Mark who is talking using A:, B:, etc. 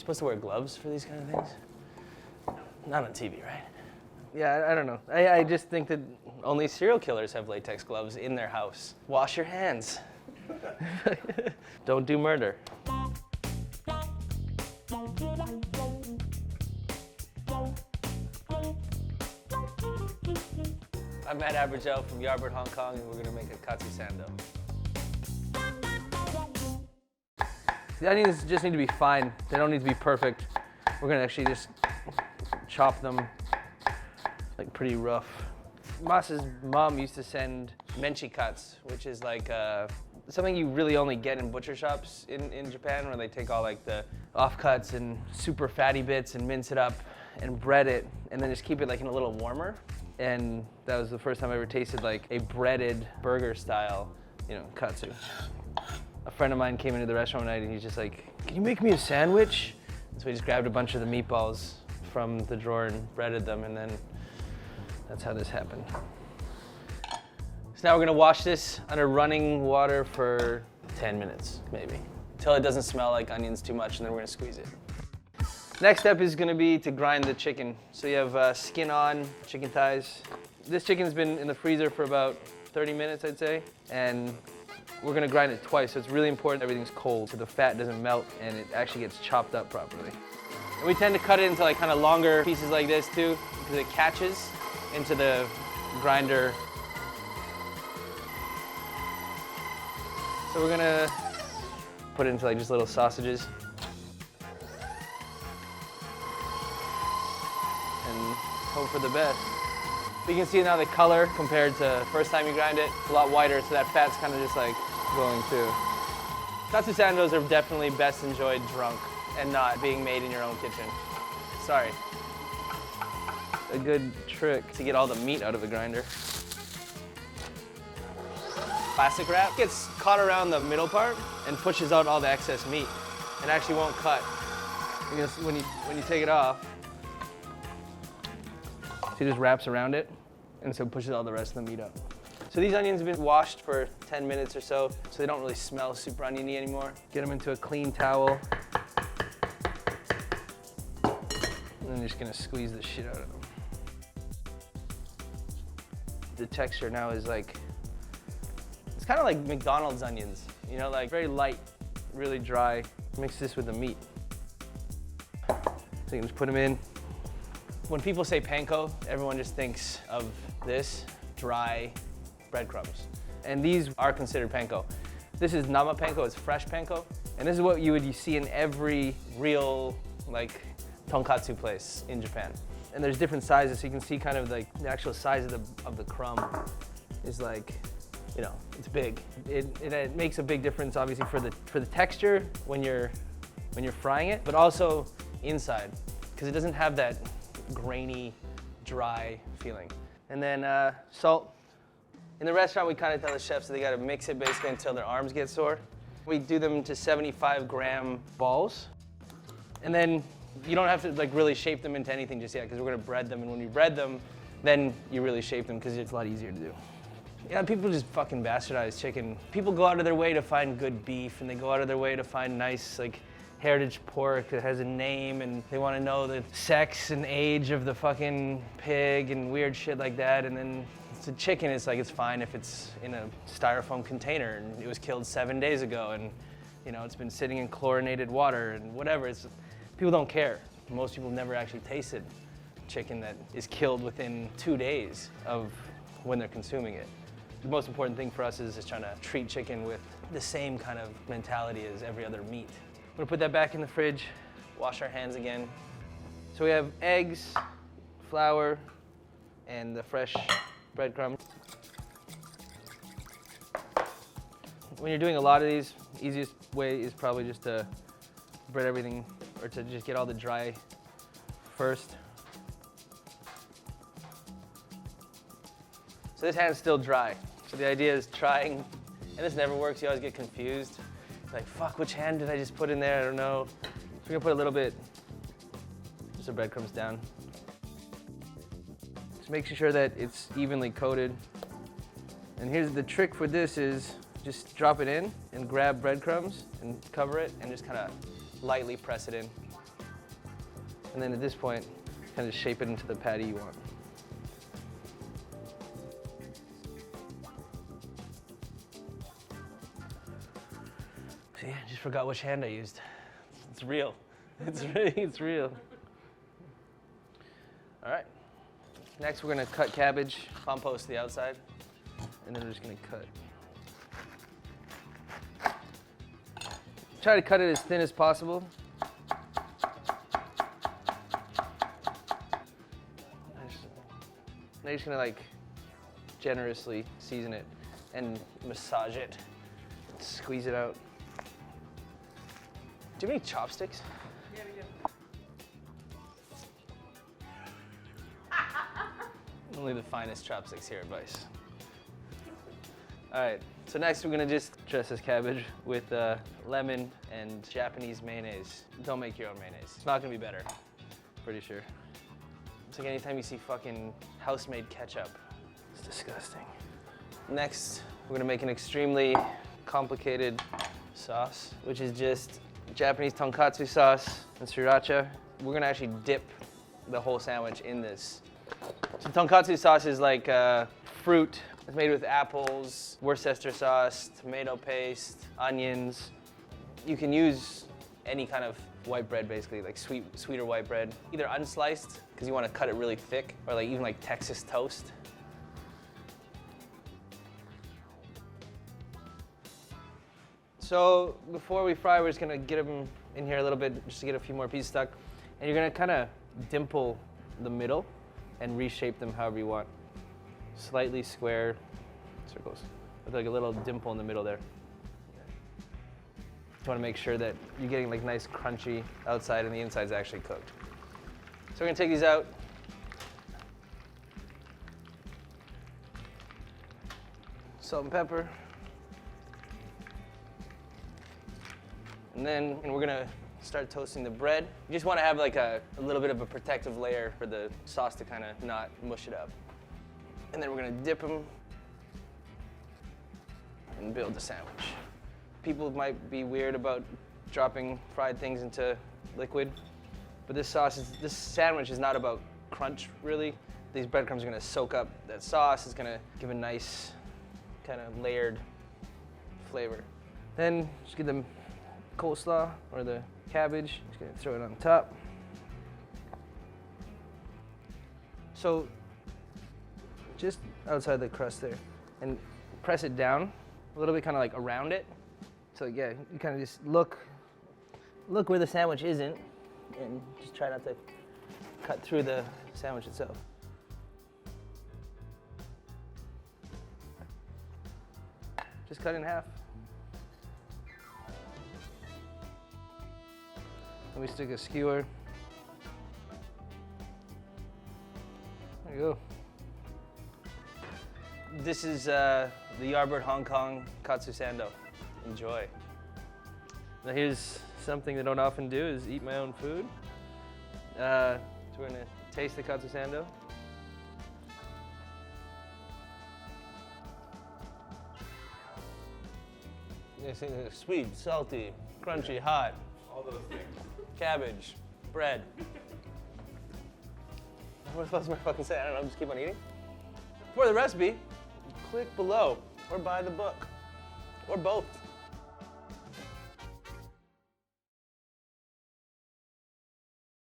A: supposed to wear gloves for these kind of things? Not on TV, right?
B: Yeah, I don't know. I just think that
A: Only serial killers have latex gloves in their house. Wash your hands.
B: don't do murder.
A: I'm Matt Abergel from Yardbird, Hong Kong, and we're gonna make a Katsu Sando.
B: The onions just need to be fine. They don't need to be perfect. We're gonna actually just chop them like pretty rough. Mas's mom used to send
A: Menchi cuts, which is like something you really only get in butcher shops in Japan, where they take all like the
B: offcuts and super fatty bits and mince it up and bread it and then just keep it like in a little warmer. And that was the first time I ever tasted like a breaded burger style, katsu. A friend of mine came into the restaurant one night and he's just like, "Can you make me a sandwich?" And so we just grabbed a bunch of the meatballs from the drawer and breaded them, and then that's how this happened.
A: So now we're gonna wash this under running water for 10 minutes, maybe, until it doesn't smell like onions too much, and then we're gonna squeeze it.
B: Next step is gonna be to grind the chicken. So you have skin on chicken thighs. This chicken's been in the freezer for about 30 minutes, I'd say, and we're gonna grind it twice, so it's really important everything's cold so the fat doesn't melt and it actually gets chopped up properly. And we tend to cut it into like kind of longer pieces like this too, because it catches into the grinder. So we're gonna put it into like just little sausages. And hope for the best. You can see now the color compared to first time you grind it, it's a lot whiter, so that fat's kind of just like going too. Katsu Sandos are definitely best enjoyed drunk and not being made in your own kitchen. Sorry. A good trick to get all the meat out of the grinder. Plastic wrap gets caught around the middle part and pushes out all the excess meat. It actually won't cut. Because when you take it off, see, it just wraps around it, and so it pushes all the rest of the meat out. So these onions have been washed for 10 minutes or so they don't really smell super oniony anymore. Get them into a clean towel. And then you're just gonna squeeze the shit out of them. The texture now is like,
A: It's kind of like McDonald's onions, like
B: very light, really dry. Mix this with the meat. So you can just put them in.
A: when people say panko, everyone just thinks of this dry breadcrumbs. And these are considered panko. This is nama panko, it's fresh panko. And this is what you would see in every real tonkatsu place in Japan. And there's different sizes, so you can see kind of like the actual size of the crumb is it's big. It makes a big difference, obviously, for the texture when you're frying it, but also inside, because it doesn't have that grainy, dry feeling. And then salt. In the restaurant, we kind of tell the chefs that they got to mix it basically until their arms get sore. We do them into 75-gram balls, and then you don't have to really shape them into anything just yet, because we're going to bread them. And when you bread them, then you really shape them, because it's a lot easier to do. Yeah, people just fucking bastardize chicken. People go out of their way to find good beef, and they go out of their way to find nice heritage pork that has a name, and they want to know the sex and age of the fucking pig and weird shit like that. And then the chicken is it's fine if it's in a styrofoam container and it was killed 7 days ago, and it's been sitting in chlorinated water and whatever. People don't care. Most people never actually tasted chicken that is killed within 2 days of when they're consuming it. The most important thing for us is just trying to treat chicken with the same kind of mentality as every other meat. I'm gonna put that back in the fridge, wash our hands again. So we have eggs, flour, and the fresh breadcrumbs. When you're doing a lot of these, the easiest way is probably just to bread everything, or to just get all the dry first. So this hand's still dry. So the idea is trying, and this never works, you always get confused. Fuck, which hand did I just put in there? I don't know. So we're gonna put a little bit, just the breadcrumbs down. Just making sure that it's evenly coated. And here's the trick for this is just drop it in and grab breadcrumbs and cover it and just kind of lightly press it in. And then at this point, kind of shape it into the patty you want. See, I just forgot which hand I used. It's real. It's real. All right. Next, we're gonna cut cabbage, compost the outside, and then we're just gonna cut. Try to cut it as thin as possible. Now you're just gonna like generously season it and massage it, squeeze it out. Do you have any chopsticks?
B: Yeah, we do.
A: Only the finest chopsticks here at Vice. All right, so next we're gonna just dress this cabbage with lemon and Japanese mayonnaise. Don't make your own mayonnaise. It's not gonna be better, pretty sure. It's like anytime you see fucking house-made ketchup. It's disgusting. Next, we're gonna make an extremely complicated sauce, which is just Japanese tonkatsu sauce and sriracha. We're gonna actually dip the whole sandwich in this. So tonkatsu sauce is like fruit. It's made with apples, Worcester sauce, tomato paste, onions. You can use any kind of white bread, basically, like sweeter white bread. Either unsliced, because you want to cut it really thick, or like even like Texas toast. So before we fry, we're just gonna get them in here a little bit, just to get a few more pieces stuck. And you're gonna kind of dimple the middle and reshape them however you want. Slightly square circles with like a little dimple in the middle there. You want to make sure that you're getting like nice crunchy outside and the inside's actually cooked. So we're gonna take these out. Salt and pepper. And then we're gonna start toasting the bread. You just want to have like a little bit of a protective layer for the sauce to kind of not mush it up. And then we're gonna dip them and build the sandwich. People might be weird about dropping fried things into liquid, but this sandwich is not about crunch, really. These breadcrumbs are gonna soak up that sauce. It's gonna give a nice kind of layered flavor. Then just get the coleslaw or the cabbage. Just gonna throw it on top. So just outside the crust there, and press it down a little bit, kind of like around it. So yeah, you kind of just look where the sandwich isn't, and just try not to cut through the sandwich itself. Just cut in half. And we stick a skewer. There you go. This is the Yardbird Hong Kong Katsu Sando. Enjoy. Now here's something I don't often do, is eat my own food. So we're gonna taste the Katsu Sando. It's sweet, salty, crunchy, hot.
C: All those things.
A: Cabbage, bread. What else am I fucking saying? I don't know, just keep on eating. For the recipe, click below or buy the book, or both.